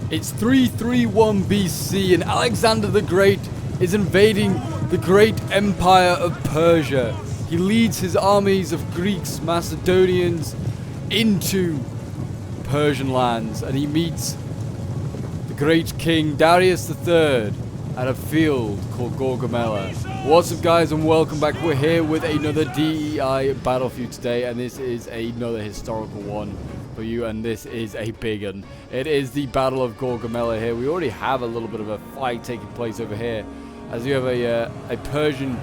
It's 331 BC and Alexander the Great is invading the great empire of Persia. He leads his armies of Greeks, Macedonians into Persian lands, and he meets the great king Darius III at a field called Gaugamela. What's up, guys, and welcome back. We're here with another DEI battlefield today, and this is another historical one for you, and this is a big one. It is the Battle of Gaugamela here. We already have a little bit of a fight taking place over here, as we have a Persian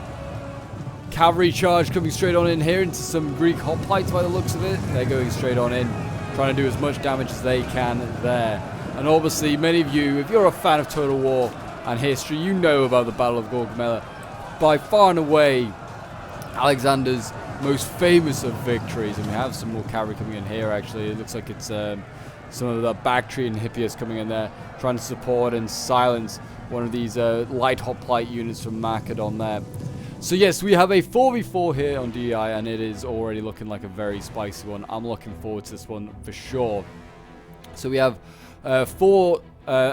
cavalry charge coming straight on in here into some Greek hoplites by the looks of it. They're going straight on in, trying to do as much damage as they can there. And obviously, many of you, if you're a fan of Total War and history, you know about the Battle of Gaugamela. By far and away, Alexander's most famous of victories. And we have some more cavalry coming in here, actually. It looks like it's some of the Bactrian Hippias coming in there, trying to support and silence one of these light hoplite units from Macedon there. So yes, we have a 4v4 here on DEI, and it is already looking like a very spicy one. I'm looking forward to this one for sure. So we have 4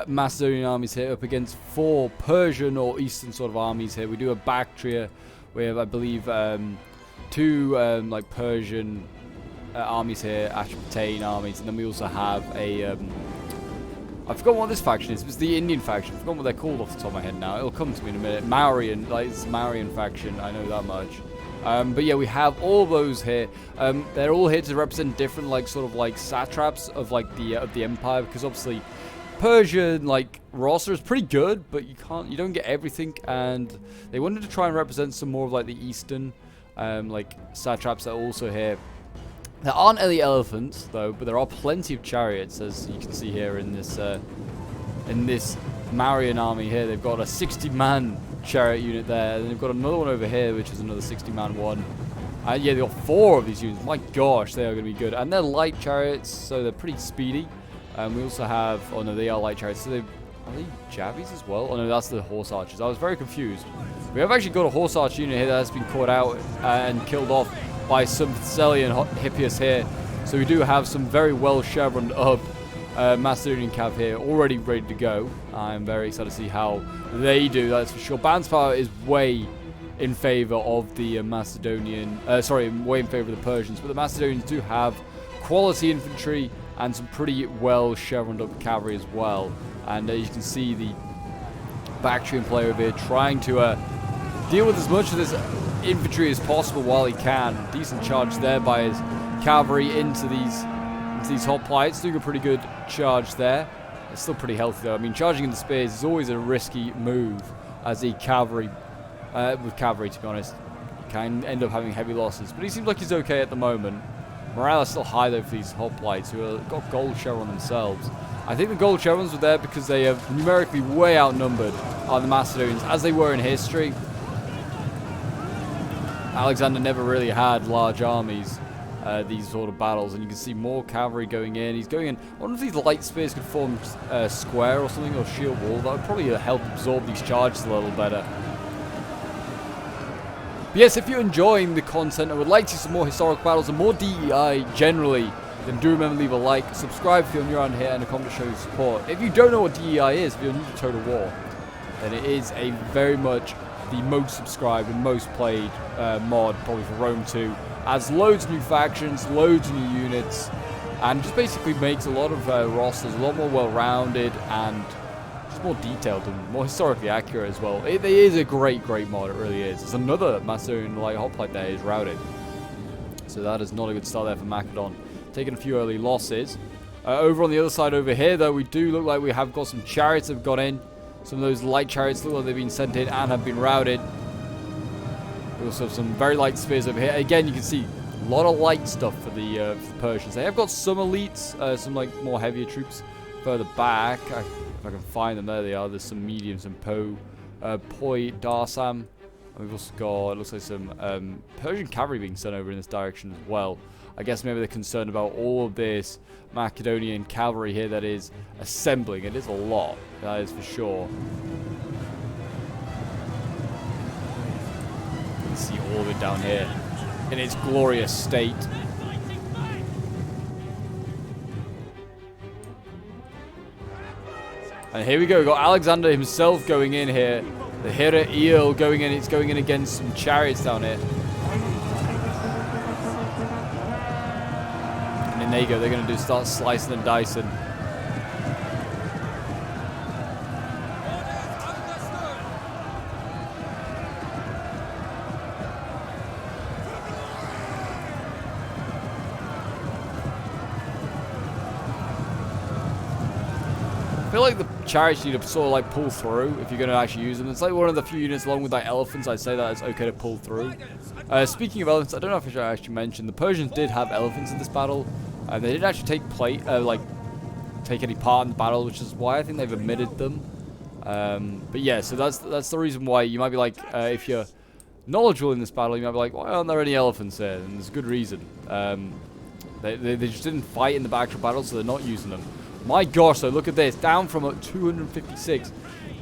Macedonian armies here up against 4 Persian or Eastern sort of armies here. We do have Bactria. We have, I believe, 2 like Persian armies here, Ashpertane armies, and then we also have a I forgot what this faction is. It's the Indian faction. I forgot what they're called off the top of my head now. It'll come to me in a minute. Mauryan, like it's Mauryan faction. I know that much. But yeah, we have all those here. They're all here to represent different, like, sort of like satraps of like the empire, because obviously Persian like roster is pretty good, but you don't get everything, and they wanted to try and represent some more of like the Eastern like satraps that are also here. There aren't any elephants though, but there are plenty of chariots, as you can see here in this Mauryan army here. They've got a 60-man chariot unit there, and they've got another one over here, which is another 60-man one. Yeah, they've got 4 of these units. My gosh, they are going to be good. And they're light chariots, so they're pretty speedy. We also have, oh no, they are light chariots. So are they Javies as well? Oh no, that's the horse archers. I was very confused. We have actually got a horse archer unit here that has been caught out and killed off by some Thessalian Hippias here. So we do have some very well chevroned up Macedonian cav here, already ready to go. I'm very excited to see how they do, that's for sure. Balance power is way in favor of the Macedonian, way in favor of the Persians, but the Macedonians do have quality infantry and some pretty well chevroned up cavalry as well. And you can see the Bactrian player over here trying to deal with as much of this infantry as possible while he can. Decent charge there by his cavalry into these hoplites, doing a pretty good charge there. It's still pretty healthy though. I mean, charging in the spears is always a risky move as a cavalry, with cavalry to be honest. You can end up having heavy losses, but he seems like he's okay at the moment. Morale is still high though for these hoplites, who have got gold chevron themselves. I think the gold chevrons were there because they are numerically way outnumbered are the Macedonians, as they were in history. Alexander never really had large armies, these sort of battles, and you can see more cavalry going in. He's going in. I wonder if these light spears could form a square or something, or shield wall. That would probably help absorb these charges a little better. But yes, if you're enjoying the content and would like to see some more historical battles and more DEI generally, then do remember to leave a like, subscribe if you're new around here, and a comment to show your support. If you don't know what DEI is, if you're new to Total War, then it is a very much the most subscribed and most played mod, probably for Rome 2. Adds loads of new factions, loads of new units, and just basically makes a lot of rosters a lot more well-rounded and just more detailed and more historically accurate as well. It is a great mod, it really is. There's another Macedonian light hoplite there is routed. So that is not a good start there for Macedon. Taking a few early losses. Over on the other side over here, though, we do look like we have got some chariots that have got in. Some of those light chariots look like they've been sent in and have been routed. We also have some very light spears over here. Again, you can see a lot of light stuff for the Persians. They have got some elites, some like more heavier troops further back. If I can find them, there they are. There's some mediums and Poi, Darsam. And we've also got, it looks like some Persian cavalry being sent over in this direction as well. I guess maybe they're concerned about all of this Macedonian cavalry here that is assembling. It is a lot, that is for sure. You can see all of it down here in its glorious state. And here we go. We've got Alexander himself going in here. The Hera Eel going in. It's going in against some chariots down here. And then there you go. They're going to start slicing and dicing. I feel like the chariots need to sort of like pull through if you're going to actually use them. It's like one of the few units along with like elephants. I'd say that it's okay to pull through. Speaking of elephants, I don't know if I should actually mention the Persians did have elephants in this battle. They didn't actually take any part in the battle, which is why I think they've omitted them. But yeah, so that's the reason why you might be like, if you're knowledgeable in this battle, you might be like, why aren't there any elephants here? And there's a good reason. They just didn't fight in the actual battle, so they're not using them. My gosh, so look at this. Down from 256.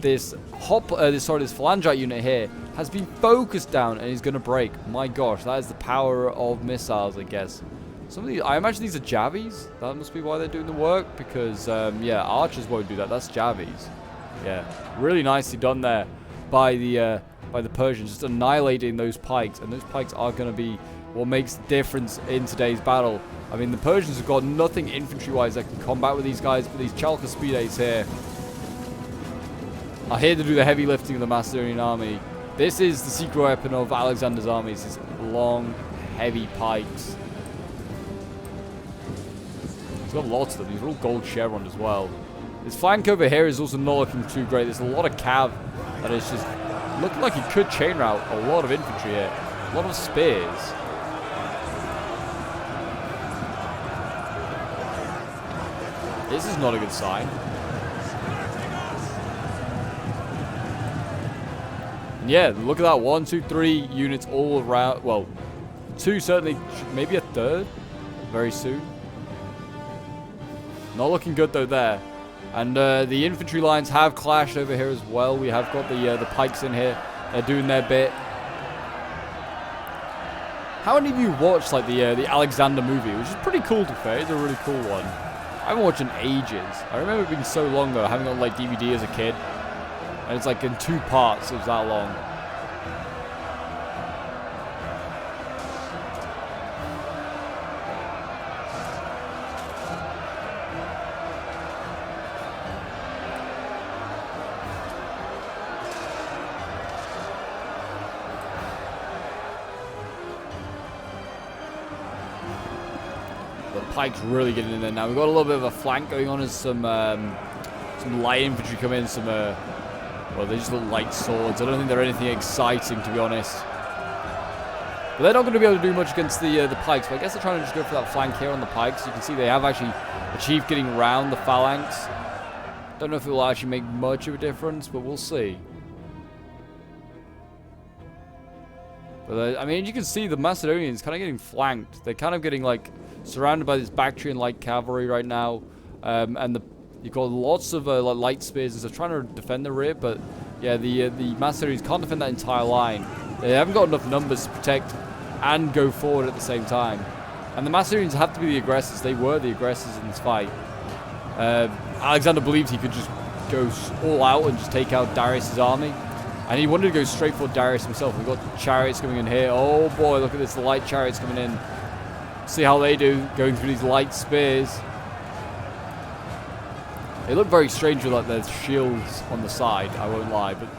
This phalangite unit here has been focused down and is going to break. My gosh, that is the power of missiles, I guess. Some of these, I imagine these are Javis. That must be why they're doing the work, because, yeah, archers won't do that. That's Javis. Yeah, really nicely done there by the Persians, just annihilating those pikes. And those pikes are going to be what makes the difference in today's battle. I mean, the Persians have got nothing infantry-wise that can combat with these guys, but these Chalkospedes here are here to do the heavy lifting of the Macedonian army. This is the secret weapon of Alexander's armies, these long, heavy pikes. He's got lots of them. These are all gold chevron as well. This flank over here is also not looking too great. There's a lot of cav that is just looking like he could chain route a lot of infantry here. A lot of spears. This is not a good sign. And yeah, look at that. 1, 2, 3 units all around. Well, 2 certainly, maybe a 3rd very soon. Not looking good though there. And the infantry lines have clashed over here as well. We have got the pikes in here. They're doing their bit. How many of you watched like the Alexander movie, which is pretty cool to be fair. It's a really cool one. I haven't watched in ages. I remember it being so long though, having it on like DVD as a kid. And it's like in 2 parts, it was that long. The pike's really getting in there now. We've got a little bit of a flank going on as some light infantry come in. Well, they just look light swords. I don't think they're anything exciting, to be honest. But they're not going to be able to do much against the pikes. But I guess they're trying to just go for that flank here on the pikes. You can see they have actually achieved getting around the phalanx. Don't know if it will actually make much of a difference, but we'll see. But I mean, you can see the Macedonians kind of getting flanked. They're kind of getting like surrounded by this Bactrian light cavalry right now, and you've got lots of like light spears and stuff trying to defend the rear. But yeah, the Macedonians can't defend that entire line. They haven't got enough numbers to protect and go forward at the same time. And the Macedonians have to be the aggressors. They were the aggressors in this fight. Alexander believed he could just go all out and just take out Darius' army. And he wanted to go straight for Darius himself. We've got chariots coming in here. Oh boy, look at this, the light chariots coming in. See how they do, going through these light spears. They look very strange with like their shields on the side, I won't lie, but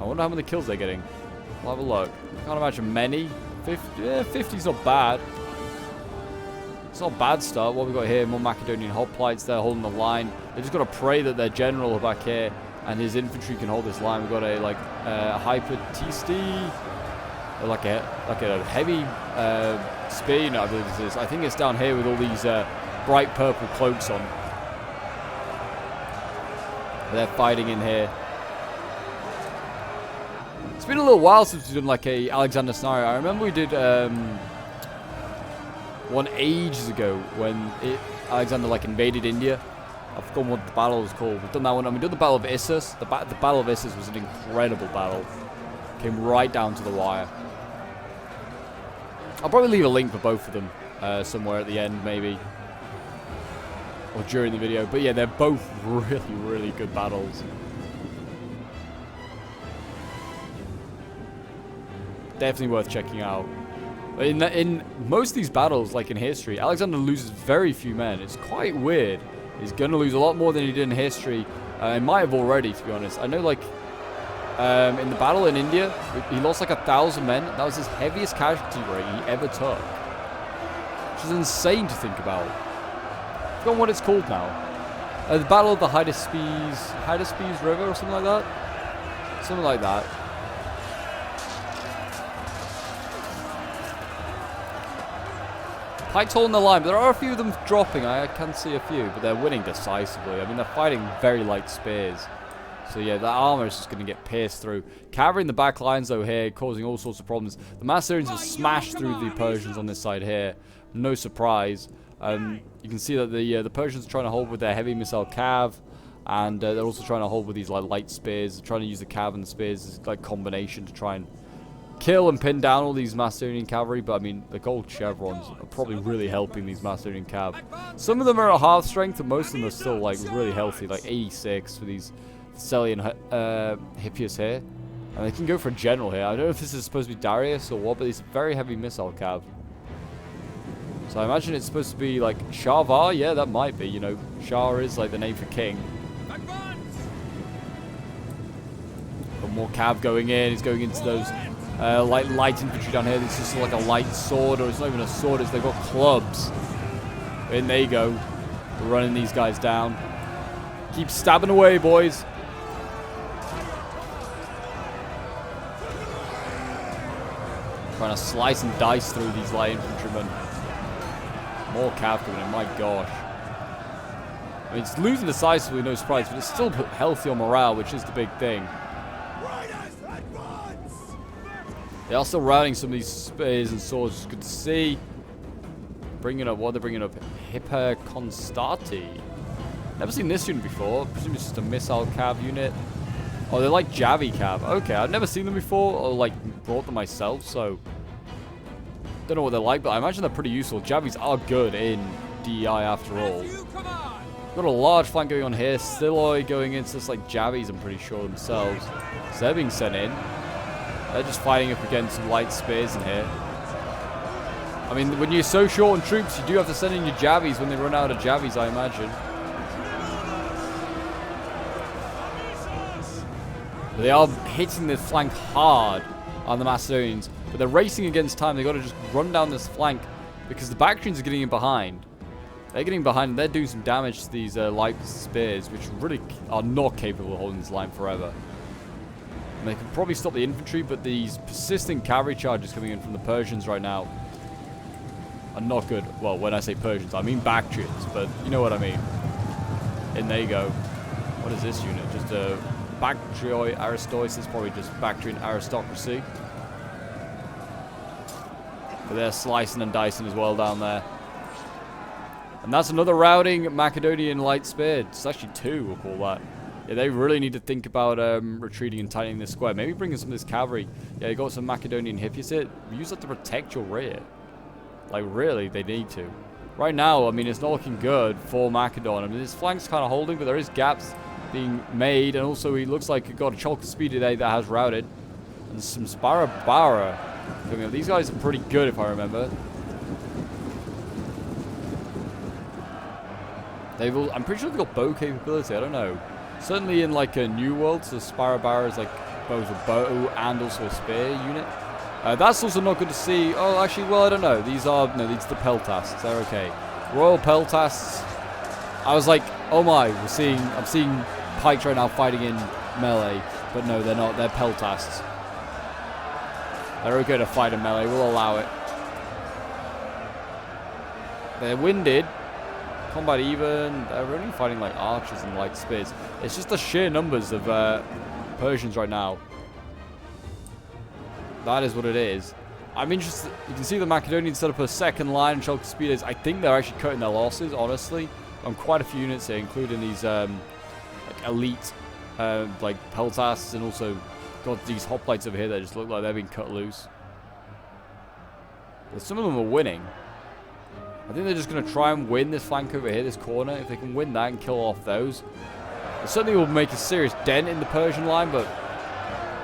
I wonder how many kills they're getting. We'll have a look. I can't imagine many. 50, yeah, 50's not bad. It's not a bad start. What we've got here, more Macedonian hoplites, they're holding the line. They just got to pray that their general back here and his infantry can hold this line. We've got a like hypertisti, or like a heavy spear unit, I believe this is. I think it's down here with all these bright purple cloaks on. They're fighting in here. It's been a little while since we've done like a Alexander scenario. I remember we did one ages ago when Alexander like invaded India. I've forgotten what the battle was called. We've done that one, and we did the Battle of Issus. The Battle of Issus was an incredible battle. Came right down to the wire. I'll probably leave a link for both of them somewhere at the end, maybe. or during the video. But yeah, they're both really, really good battles. Definitely worth checking out. In most of these battles, like in history, Alexander loses very few men. It's quite weird. He's going to lose a lot more than he did in history. He might have already, to be honest. I know, like, in the battle in India, he lost like 1,000 men. That was his heaviest casualty rate he ever took. Which is insane to think about. I forgot what it's called now. The Battle of the Hydaspes River or something like that? Something like that. Pikes holding the line, but there are a few of them dropping. I can see a few, but they're winning decisively. I mean, they're fighting very light spears. So yeah, that armor is just going to get pierced through. Cavalry in the back lines, though, here, causing all sorts of problems. The Macedonians have smashed through the Persians on this side here. No surprise. You can see that the Persians are trying to hold with their heavy missile cav. And they're also trying to hold with these like light spears. They're trying to use the cav and the spears as like combination to try and kill and pin down all these Macedonian cavalry, but I mean, the gold chevrons are probably really helping these Macedonian cav. Some of them are at half strength, and most of them are still like really healthy, like 86 for these Thessalian Hippias here. And they can go for a general here. I don't know if this is supposed to be Darius or what, but it's very heavy missile cav. So I imagine it's supposed to be like Shavar. Yeah, that might be, you know. Shah is like the name for king. Got more cav going in. He's going into those like light infantry down here. This is just like a light sword, or it's not even a sword, it's they've got clubs. And there you go. We're running these guys down. Keep stabbing away, boys. Trying to slice and dice through these light infantrymen. More cav coming in, my gosh. I mean, it's losing decisively, no surprise, but it's still healthy on morale, which is the big thing. They are still routing some of these spears and swords, it's good to see. Bringing up, what are they bringing up? Hipper Constati. Never seen this unit before. I presume it's just a missile cav unit. Oh, they're like Javi cav. Okay, I've never seen them before, or like brought them myself, so don't know what they're like, but I imagine they're pretty useful. Javis are good in DEI after all. Got a large flank going on here. Stiloi going into this like Javis, I'm pretty sure themselves. So they're being sent in. They're just fighting up against some light spears in here. I mean, when you're so short on troops, you do have to send in your Javis when they run out of Javis, I imagine. But they are hitting the flank hard on the Macedonians. But they're racing against time. They've got to just run down this flank because the Bactrians are getting in behind. They're getting behind and they're doing some damage to these light spears, which really are not capable of holding this line forever. And they can probably stop the infantry, but these persistent cavalry charges coming in from the Persians right now are not good. Well, when I say Persians, I mean Bactrians, but you know what I mean. And there you go. What is this unit? Just a Bactrioi Aristois. It's probably just Bactrian aristocracy. But they're slicing and dicing as well down there. And that's another routing Macedonian light spear. It's actually two, we'll call that. Yeah, they really need to think about retreating and tightening this square. Maybe bringing some of this cavalry. Yeah, you got some Macedonian Hippias here. Use that to protect your rear. Like, really, they need to. Right now, I mean, it's not looking good for Macedon. I mean, his flank's kind of holding, but there is gaps being made. And also, he looks like he got a Chalka Speedy there that has routed. And some Sparabara coming up. These guys are pretty good, if I remember. I'm pretty sure they've got bow capability. I don't know. Certainly in like a New World, so Sparabara is like both a bow and also a spear unit. That's also not good to see. Oh, actually, well, I don't know. These are the Peltasts. They're okay. Royal Peltasts. I was like, oh my, I'm seeing pikes right now fighting in melee, but no, they're not. They're Peltasts. They're okay to fight in melee. We'll allow it. They're winded. Combat even. They're only fighting like archers and light spears. It's just the sheer numbers of Persians right now. That is what it is. I'm interested. You can see the Macedonians set up a second line and Chalka Speeders. I think they're actually cutting their losses, honestly, on quite a few units here, including these like elite like Peltasts, and also got these hoplites over here that just look like they're being cut loose. But some of them are winning. I think they're just going to try and win this flank over here, this corner. If they can win that and kill off those, it certainly will make a serious dent in the Persian line, but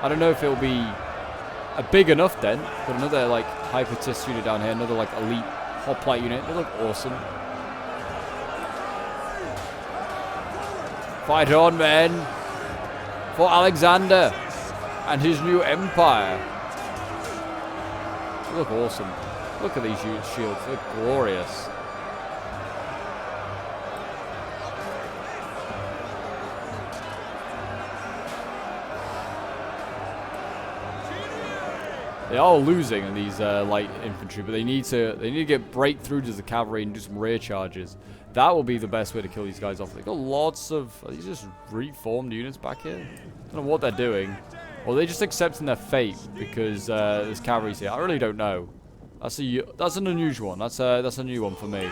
I don't know if it'll be a big enough dent. Got another, like, Hypertist unit down here, another, like, elite hoplite unit. They look awesome. Fight on, men, for Alexander and his new empire. They look awesome. Look at these huge shields. They look glorious. They are losing in these light infantry, but they need to get breakthrough to the cavalry and do some rear charges. That will be the best way to kill these guys off. They got lots of these just reformed units back here. Don't know what they're doing. Or they're just accepting their fate because there's cavalry's here. I really don't know. That's an unusual one. That's a new one for me.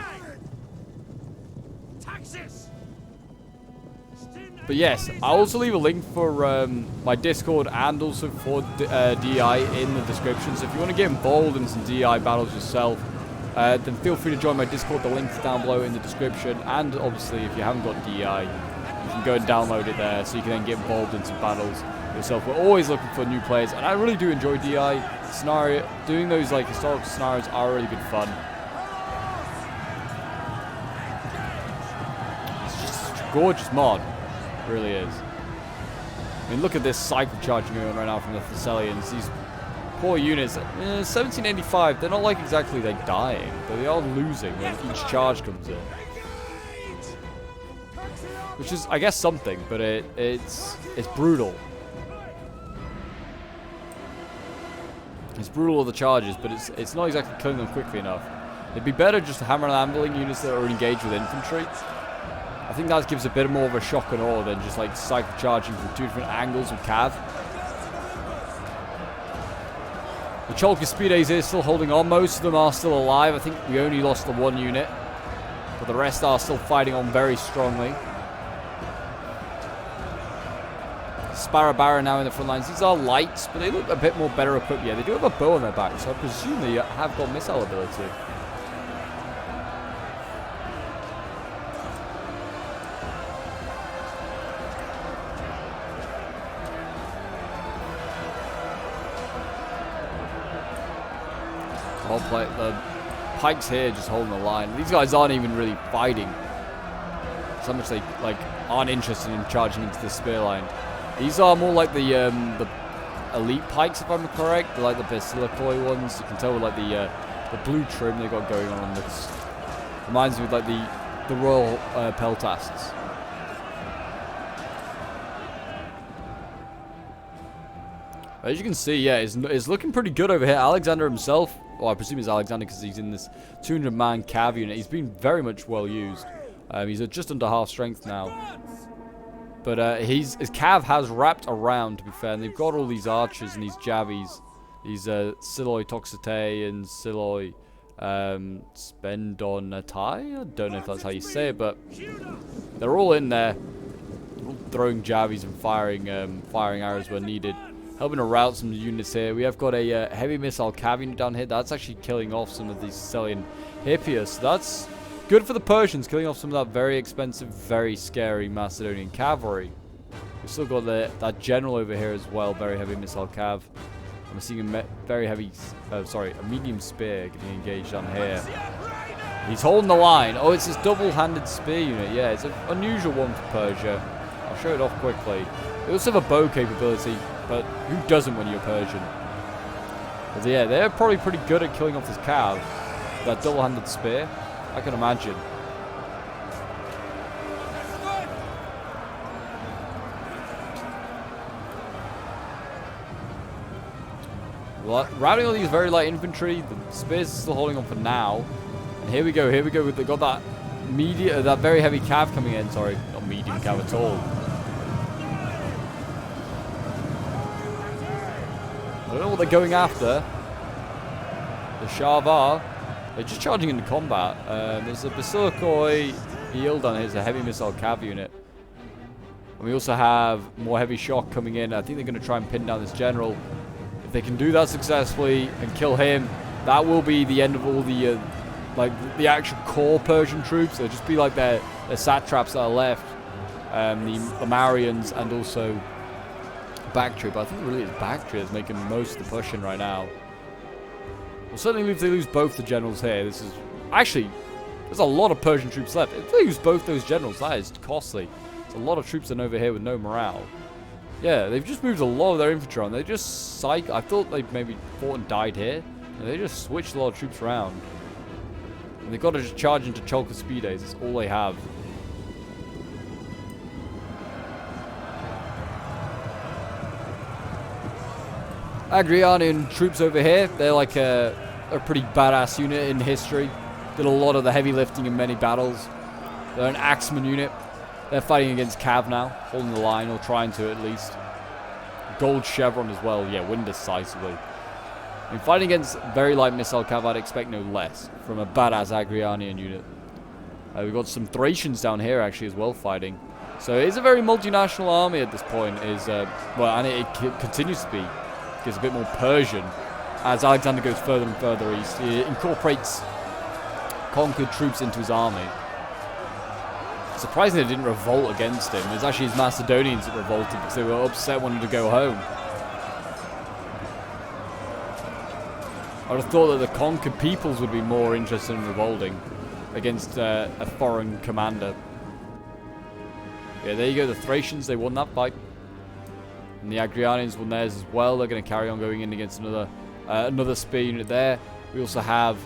But yes, I'll also leave a link for my Discord and also for DI in the description. So if you want to get involved in some DI battles yourself, then feel free to join my Discord. The link's down below in the description. And obviously, if you haven't got DI, you can go and download it there so you can then get involved in some battles yourself. We're always looking for new players, and I really do enjoy DI scenario. Doing those like historical scenarios are really good fun. It's just a gorgeous mod. Really is. I mean, look at this cycle charging going on right now from the Thessalians. These poor units. 1785. They're not like exactly like dying, but they are losing when each charge comes in, which is, I guess, something. But it's brutal. It's brutal of the charges, but it's not exactly killing them quickly enough. It'd be better just to hammer and ambling units that are engaged with infantry. I think that gives a bit more of a shock and awe than just like cycle charging from two different angles with cav. The Chalkispides is still holding on. Most of them are still alive. I think we only lost the one unit, but the rest are still fighting on very strongly. Sparabara now in the front lines. These are lights, but they look a bit more better equipped. Yeah, they do have a bow on their back, so I presume they have got missile ability. The pikes here just holding the line. These guys aren't even really fighting. So much they like aren't interested in charging into the spear line. These are more like the elite pikes, if I'm correct. They're like the basilicoi ones. You can tell with like the blue trim they got going on this. Reminds me of like the royal peltasts. As you can see, yeah, it's looking pretty good over here. Alexander himself, well, I presume it's Alexander because he's in this 200-man cav unit. He's been very much well used. He's at just under half strength now. But his cav has wrapped around, to be fair. And they've got all these archers and these javies. These Siloi Toxite and Siloi Spendonatai. I don't know if that's how you say it, but they're all in there. They're all throwing javies and firing arrows where needed. Helping to rout some units here. We have got a heavy missile cav unit down here. That's actually killing off some of these Thessalian Hippias. So that's good for the Persians, killing off some of that very expensive, very scary Macedonian cavalry. We've still got that general over here as well. Very heavy missile cav. I'm seeing a very heavy, a medium spear getting engaged on here. He's holding the line. Oh, it's this double-handed spear unit. Yeah, it's an unusual one for Persia. I'll show it off quickly. They also have a bow capability, but who doesn't when you're Persian? But yeah, they're probably pretty good at killing off this cav. That double-handed spear, I can imagine. Routing all these very light infantry, the spears are still holding on for now. And here we go. They got that that very heavy cav coming in. Sorry, not medium cav at all. I don't know what they're going after. The Shavar. They're just charging into combat. There's a Basilikoi Yield on here. It's a heavy missile cav unit. And we also have more heavy shock coming in. I think they're going to try and pin down this general. If they can do that successfully and kill him, that will be the end of all the like the actual core Persian troops. It'll just be like their satraps that are left, the Lamarians, and also Bactria. But I think really it's Bactria is making most of the pushing right now. Well, certainly if they lose both the generals here, this is actually there's a lot of Persian troops left. If they lose both those generals, that is costly. There's a lot of troops in over here with no morale. Yeah, they've just moved a lot of their infantry on. They just I thought they maybe fought and died here. And they just switched a lot of troops around. And they've got to just charge into Chalkispides. That's all they have. Agrianian troops over here. They're like a pretty badass unit in history. Did a lot of the heavy lifting in many battles. They're an axeman unit. They're fighting against Cav now, holding the line, or trying to at least. Gold chevron as well, yeah, win decisively. I mean, fighting against very light missile Cav, I'd expect no less from a badass Agrianian unit. We've got some Thracians down here actually as well fighting. So it is a very multinational army at this point. Well, and it continues to be. It gets a bit more Persian as Alexander goes further and further east. He incorporates conquered troops into his army. Surprisingly, they didn't revolt against him. It was actually his Macedonians that revolted because they were upset, wanting to go home. I would have thought that the conquered peoples would be more interested in revolting against a foreign commander. Yeah, there you go. The Thracians, they won that fight. And the Agrianians won theirs as well. They're going to carry on going in against another spear unit there. We also have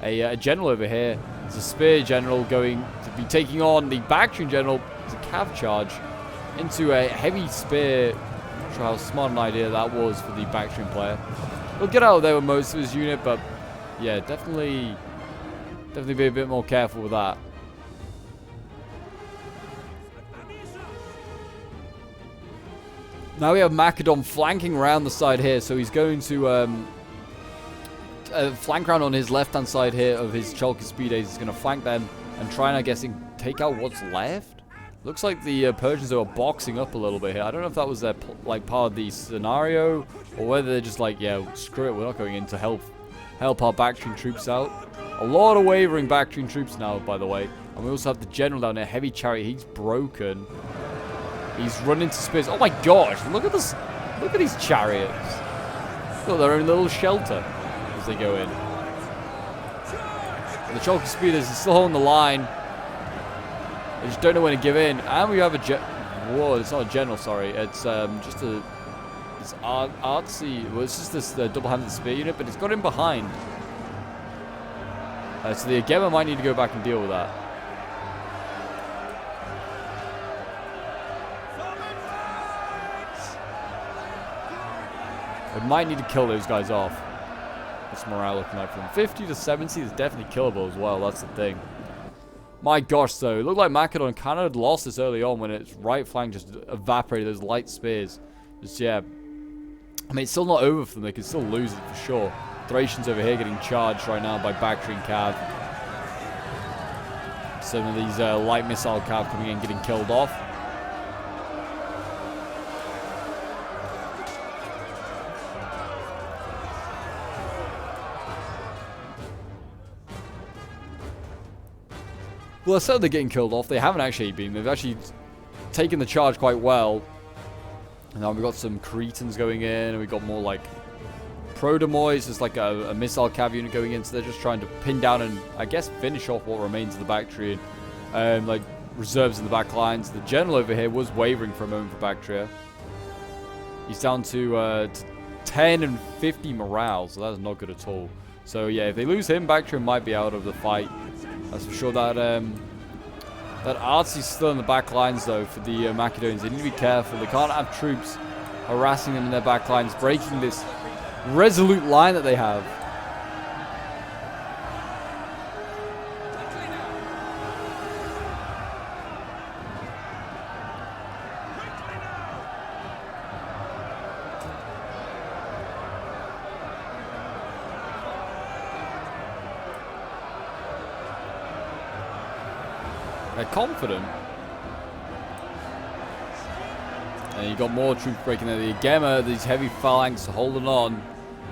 a general over here. There's a spear general going to be taking on the Bactrian general. It's a cav charge into a heavy spear. Not sure how smart an idea that was for the Bactrian player. He'll get out of there with most of his unit, but yeah, definitely be a bit more careful with that. Now we have Macedon flanking around the side here, so he's going to flank around on his left-hand side here of his Chalkispides. He's going to flank them and try and, I guess, take out what's left. Looks like the Persians are boxing up a little bit here. I don't know if that was their like part of the scenario or whether they're just like, yeah, screw it, we're not going in to help our Bactrian troops out. A lot of wavering Bactrian troops now, by the way. And we also have the general down there, heavy chariot. He's broken. He's run into spears. Oh my gosh, look at this. Look at these chariots. They've got their own little shelter as they go in. And the Chalkispides is still holding the line. They just don't know when to give in. And we have whoa, it's not a general, sorry. It's just a... It's artsy... Well, it's just this double-handed spear unit, but it's got him behind. So the Gaugamela might need to go back and deal with that. We might need to kill those guys off. What's morale looking like for them? 50 to 70 is definitely killable as well. That's the thing. My gosh, though. It looked like Macedon kind of lost this early on when its right flank just evaporated those light spears. Just, yeah. I mean, it's still not over for them. They can still lose it for sure. Thracians over here getting charged right now by Bactrian Cav. Some of these light missile Cav coming in getting killed off. Well, I said they're getting killed off. They haven't actually been. They've actually taken the charge quite well. And now we've got some Cretans going in, and we've got more like Prodomois. There's like a missile cav unit going in, so they're just trying to pin down and, I guess, finish off what remains of the Bactrian like reserves in the back lines. The general over here was wavering for a moment for Bactria. He's down to 10 and 50 morale, so that's not good at all. So yeah, if they lose him, Bactria might be out of the fight. That's for sure. That Artsy's still in the back lines, though, for the Macedonians. They need to be careful. They can't have troops harassing them in their back lines, breaking this resolute line that they have. They're confident. And you got more troops breaking there. The Gaugamela, these heavy phalanx holding on.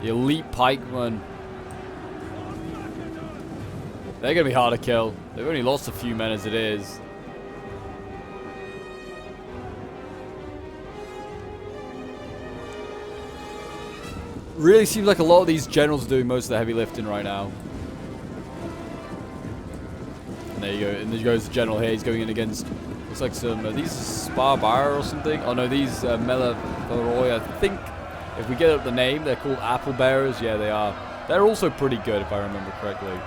The elite pikemen. They're going to be hard to kill. They've only lost a few men as it is. Really seems like a lot of these generals are doing most of the heavy lifting right now. And there you go. And there goes the general here. He's going in against, looks like some, these Sparbar or something. Oh no, these Melavaroi, I think. If we get up the name, they're called Apple Bearers. Yeah, they are. They're also pretty good, if I remember correctly.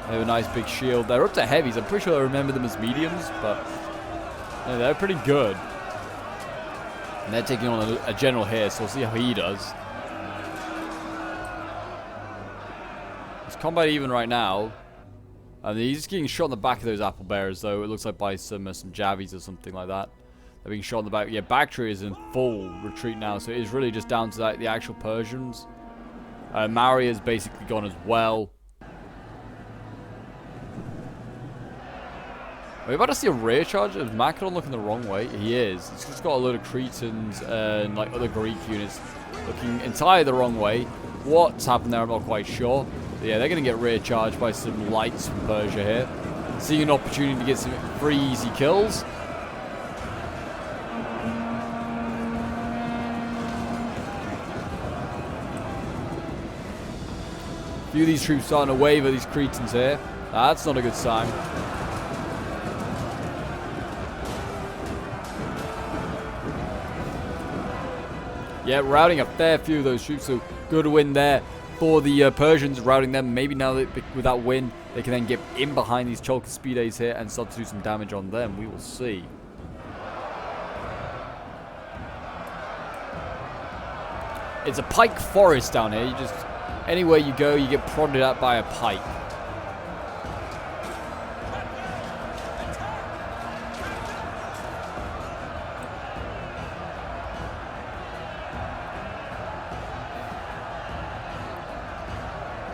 They have a nice big shield. They're up to heavies. I'm pretty sure I remember them as mediums, but yeah, they're pretty good. And they're taking on a general here, so we'll see how he does. It's combat even right now. And he's getting shot in the back of those Apple Bearers, though. It looks like by some Javis or something like that. They're being shot in the back. Yeah, Bactria is in full retreat now, so it is really just down to the actual Persians. Mauri has basically gone as well. Are we about to see a rear charge? Is Macedon looking the wrong way? He is. He's just got a load of Cretans and like other Greek units looking entirely the wrong way. What's happened there, I'm not quite sure. But yeah, they're going to get rear charged by some lights from Persia here. Seeing an opportunity to get some free easy kills. A few of these troops starting to waver, these Cretans here. That's not a good sign. Yeah, routing a fair few of those troops, so good win there for the Persians, routing them. Maybe now that with that win, they can then get in behind these Chalkispides here and start to do some damage on them. We will see. It's a pike forest down here. You just, anywhere you go, you get prodded at by a pike.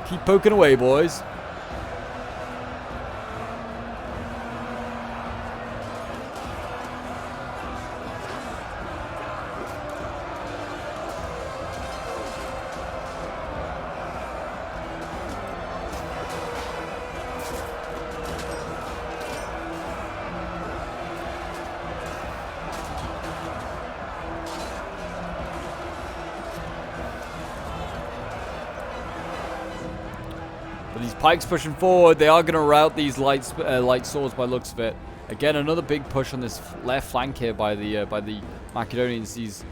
Keep poking away, boys. These pikes pushing forward. They are going to rout these light swords by looks of it. Again, another big push on this left flank here by the Macedonians. These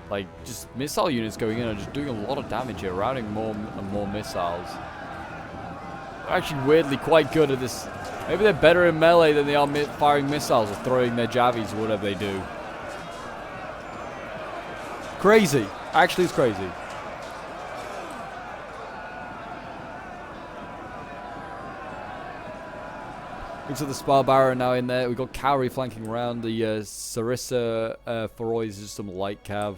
like just missile units going in and just doing a lot of damage here, routing more and more missiles. They're actually weirdly quite good at this. Maybe they're better in melee than they are firing missiles or throwing their javis or whatever they do. Crazy. Actually, it's crazy. Looks like the Sparbara now in there. We've got cavalry flanking around. The Sarissa Foroi is just some light cav.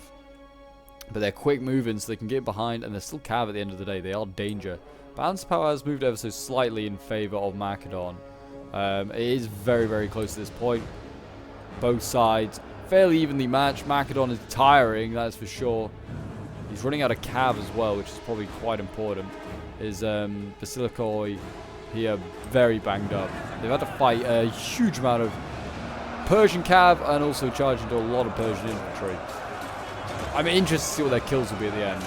But they're quick moving, so they can get behind, and they're still cav at the end of the day. They are danger. Balance power has moved ever so slightly in favor of Macedon. It is very, very close to this point. Both sides fairly evenly matched. Macedon is tiring, that's for sure. He's running out of cav as well, which is probably quite important. His Basilikoi here very banged up. They've had to fight a huge amount of Persian cav and also charge into a lot of Persian infantry. I'm interested to see what their kills will be at the end.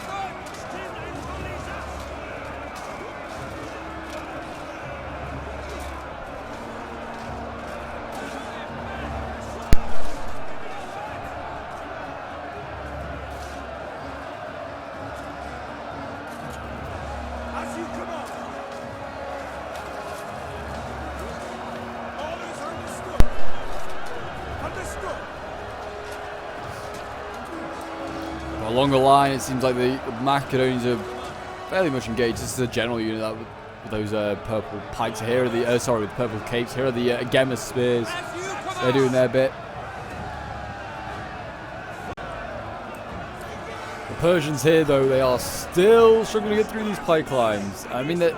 Along the line, it seems like the Macedonians are fairly much engaged. This is a general unit with those purple pikes. Here are the with purple capes. Here are the Gaugamela spears. They're doing their bit. The Persians here, though, they are still struggling to get through these pike lines. I mean, they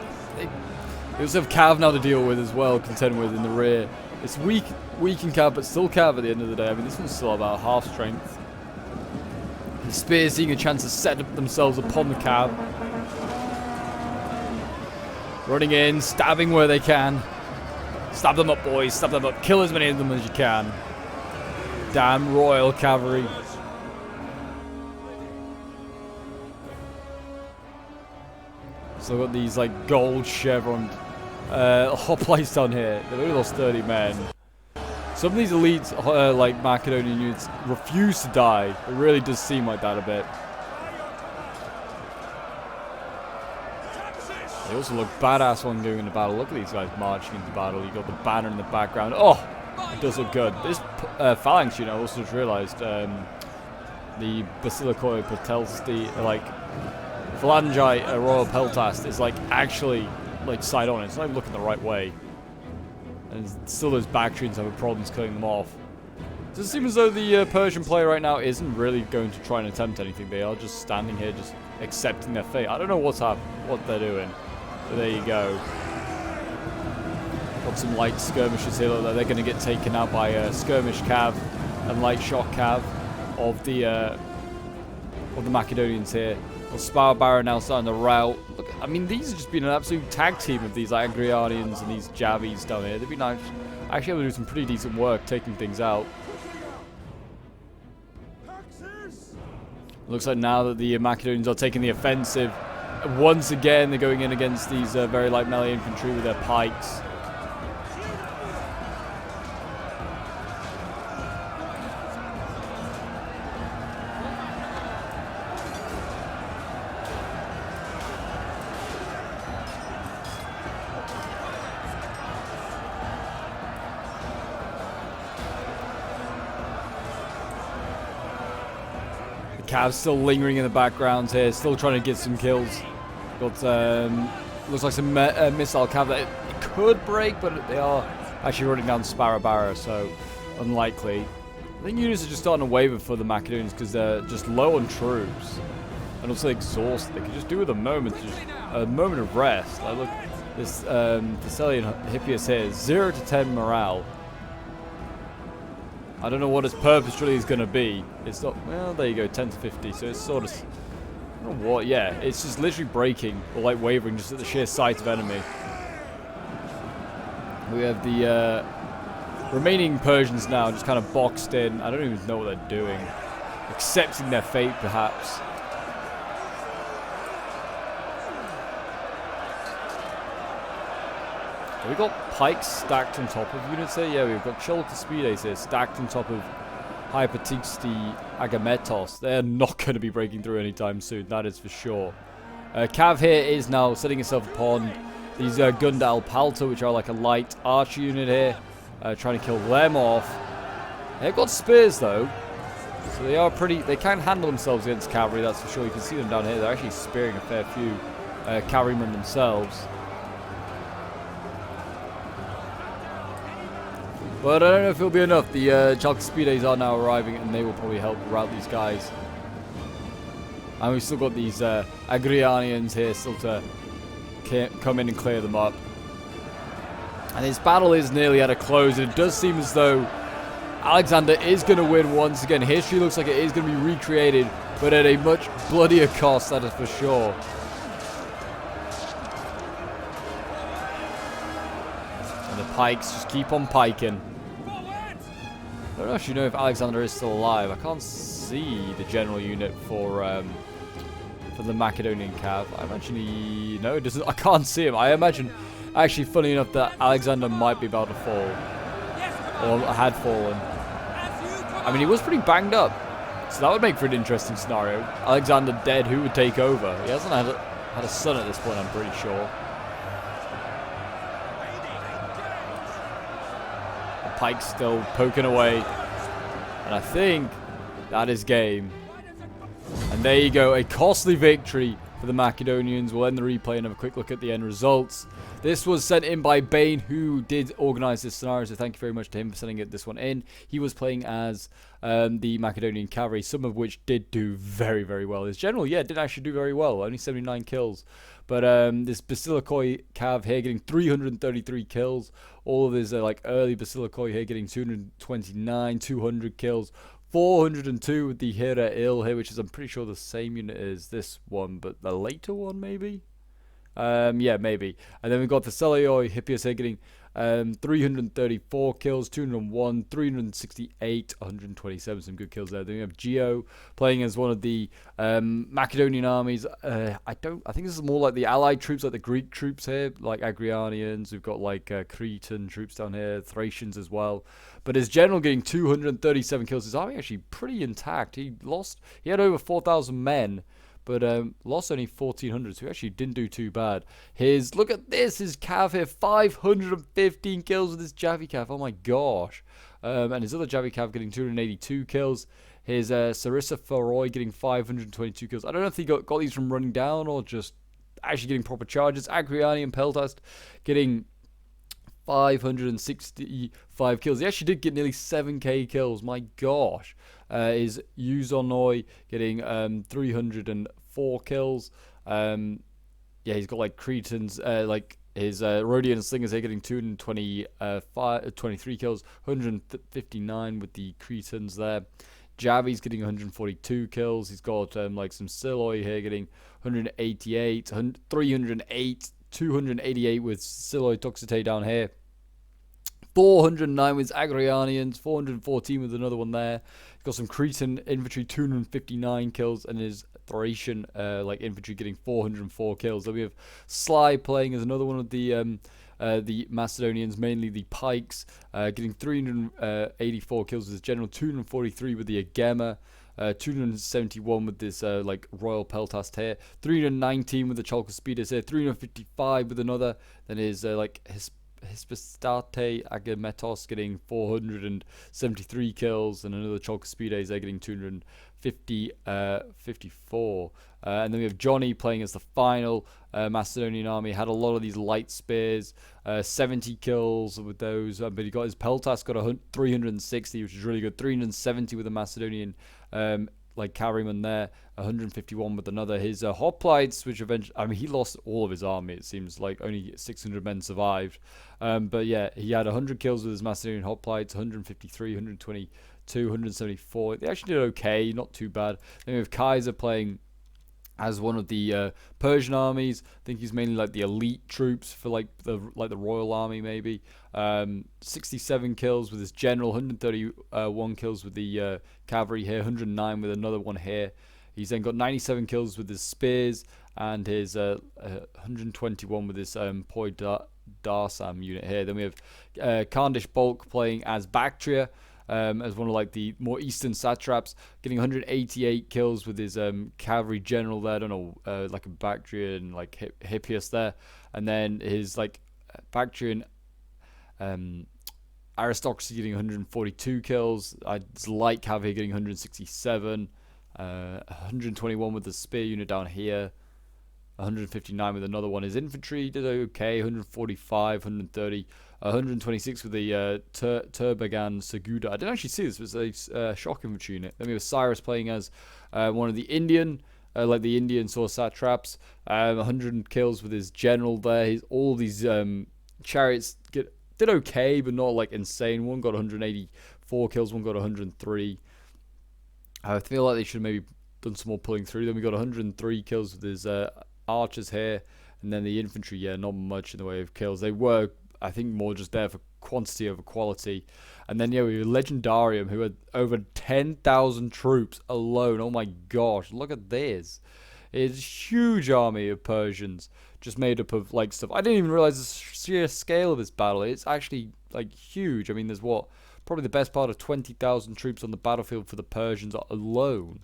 also have cav now to deal with as well, contend with in the rear. It's weak in cav, but still cav at the end of the day. I mean, this one's still about half strength. The spears seeing a chance to set up themselves upon the cav. Running in, stabbing where they can. Stab them up, boys. Stab them up. Kill as many of them as you can. Damn Royal Cavalry. So I've got these like gold chevron hoplites down here. They've only lost 30 men. Some of these elites, like Macedonian units, refuse to die. It really does seem like that a bit. They also look badass when going into battle. Look at these guys marching into battle. You got the banner in the background. Oh, it does look good. This phalanx unit, I also just realized, the Basilikoi Patelsti, like, Phalangite Royal Peltast is like actually like side on. It's not even looking the right way. And still those Bactrians have problems cutting them off. Does it seem as though the Persian player right now isn't really going to try and attempt anything? They are just standing here, just accepting their fate. I don't know what they're doing. But there you go. Got some light skirmishers here. They're going to get taken out by skirmish cav and light shot cav of the Macedonians here. Well, Spar Barra now starting to rout. Look, I mean, these have just been an absolute tag team of these like, Agrianians and these Javis down here. They've been actually able to do some pretty decent work taking things out. Looks like now that the Macedonians are taking the offensive, once again they're going in against these very light melee infantry with their pikes. Cavs still lingering in the background here, still trying to get some kills. Got looks like some missile cav that it could break, but they are actually running down Sparabara, so unlikely. I think units are just starting to waver for the Macedonians because they're just low on troops and also exhausted. They could just do with a moment of rest. Like look, this Thessalian Hippias here, 0 to 10 morale. I don't know what its purpose really is going to be. It's not, well, there you go, 10 to 50. So it's sort of, I don't know what, yeah. It's just literally breaking or like wavering just at the sheer sight of enemy. We have the remaining Persians now just kind of boxed in. I don't even know what they're doing. Accepting their fate, perhaps. We've got pikes stacked on top of units here. Yeah, we've got Cholcospides here stacked on top of Hypatisti Agametos. They're not going to be breaking through anytime soon, that is for sure. Cav here is now setting itself upon these Gunda Alpalta, which are like a light archer unit here. Trying to kill them off. They've got spears though. So they are pretty, they can handle themselves against cavalry, that's for sure. You can see them down here. They're actually spearing a fair few cavalrymen themselves. But I don't know if it'll be enough. The Chalcospides are now arriving and they will probably help rout these guys. And we've still got these Agrianians here still to come in and clear them up. And this battle is nearly at a close. And it does seem as though Alexander is going to win once again. History looks like it is going to be recreated, but at a much bloodier cost, that is for sure. And the pikes just keep on piking. I don't actually know if Alexander is still alive. I can't see the general unit for the Macedonian cav. I imagine he... No, it doesn't. I can't see him. I imagine, actually, funny enough, that Alexander might be about to fall. Or had fallen. I mean, he was pretty banged up. So that would make for an interesting scenario. Alexander dead, who would take over? He hasn't had a son at this point, I'm pretty sure. Pike's still poking away, and I think that is game. And there you go, a costly victory for the Macedonians. We'll end the replay and have a quick look at the end results. This was sent in by Bane, who did organize this scenario, so thank you very much to him for sending this one in. He was playing as the Macedonian cavalry, some of which did do very, very well. His general, yeah, did actually do very well, only 79 kills. But this Basilikoi cav here getting 333 kills. All of his like early Basilikoi here getting 229, 200 kills. 402 with the Hera Il here, which is I'm pretty sure the same unit as this one, but the later one maybe? Yeah, maybe. And then we've got the Celioi Hippias here getting 334 kills, 201, 368, 127. Some good kills there. Then we have Geo playing as one of the Macedonian armies. I think this is more like the allied troops, like the Greek troops here, like Agrianians. We've got like Cretan troops down here, Thracians as well. But his general getting 237 kills. His army actually pretty intact. He had over 4,000 men, but lost only 1,400, so he actually didn't do too bad. Look at this, his Cav here, 515 kills with his Javi Cav, oh my gosh. And his other Javi Cav getting 282 kills. His Sarissa Faroi getting 522 kills. I don't know if he got these from running down or just actually getting proper charges. Agriani and Peltast getting 565 kills. He actually did get nearly 7k kills. My gosh. Is Uzonoi getting 304 kills. Yeah, he's got like Cretans, like his Rhodian Slingers here getting 23 kills, 159 with the Cretans there. Javi's getting 142 kills. He's got like some Siloi here getting 188, 308, 288 with Siloi Toxite down here. 409 with Agrianians, 414 with another one there. He's got some Cretan infantry, 259 kills, and his Thracian like infantry getting 404 kills. Then we have Sly playing as another one of the Macedonians, mainly the Pikes, getting 384 kills with his general, 243 with the Agema. 271 with this like Royal Peltast here, 319 with the Chalcospides here, 355 with another. Then his like Hispastate Agametos getting 473 kills, and another Chalcospides they're getting 254. And then we have Johnny playing as the final Macedonian army. Had a lot of these light spears, 70 kills with those, but he got his Peltas got 360, which is really good. 370 with the Macedonian like cavalryman there, 151 with another. His hoplites, which eventually, I mean, he lost all of his army. It seems like only 600 men survived. But yeah, he had 100 kills with his Macedonian hoplites, 153, 122, 174. They actually did okay, not too bad. Then we have Kaiser playing as one of the Persian armies. I think he's mainly like the elite troops for like the royal army maybe. 67 kills with his general, 131 kills with the cavalry here, 109 with another one here. He's then got 97 kills with his spears and his 121 with his Poi Darsam unit here. Then we have Karndish Bulk playing as Bactria, as one of like the more eastern satraps, getting 188 kills with his cavalry general there. I don't know, like a Bactrian, like Hippias there. And then his like Bactrian aristocracy getting 142 kills. His light cavalry getting 167. 121 with the spear unit down here. 159 with another one. His infantry did okay, 145, 130, 126 with the Turbagan Seguda. I didn't actually see this. It was a shock infantry unit. Then we have Cyrus playing as one of the Indian, like the Indian sort of satraps. 100 kills with his general there. All these chariots did okay, but not like insane. One got 184 kills, one got 103. I feel like they should have maybe done some more pulling through. Then we got 103 kills with his archers here, and then the infantry, yeah, not much in the way of kills. They were, I think, more just there for quantity over quality. And then yeah, we have Legendarium, who had over 10,000 troops alone. Oh my gosh, look at this. It's a huge army of Persians just made up of like stuff. I didn't even realize the sheer scale of this battle. It's actually like huge. I mean, there's probably the best part of 20,000 troops on the battlefield for the Persians alone.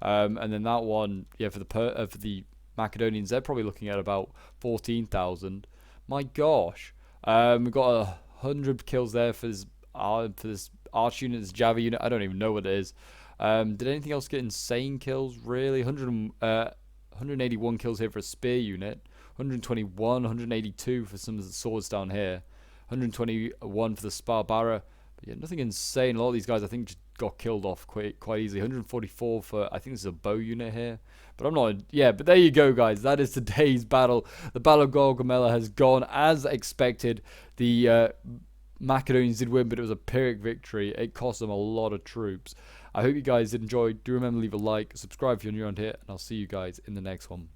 And then that one, yeah, for the Macedonians, they're probably looking at about 14,000. My gosh. We've got 100 kills there for this arch unit, this Javi unit. I don't even know what it is. Did anything else get insane kills? Really? 181 kills here for a spear unit. 121, 182 for some of the swords down here. 121 for the Sparbara. But yeah, nothing insane. A lot of these guys, I think, just got killed off quite easily. 144 for, I think this is a bow unit here. But I'm not, yeah, but there you go, guys. That is today's battle. The Battle of Gaugamela has gone as expected. The Macedonians did win, but it was a Pyrrhic victory. It cost them a lot of troops. I hope you guys did enjoy. Do remember to leave a like, subscribe if you're new around here, and I'll see you guys in the next one.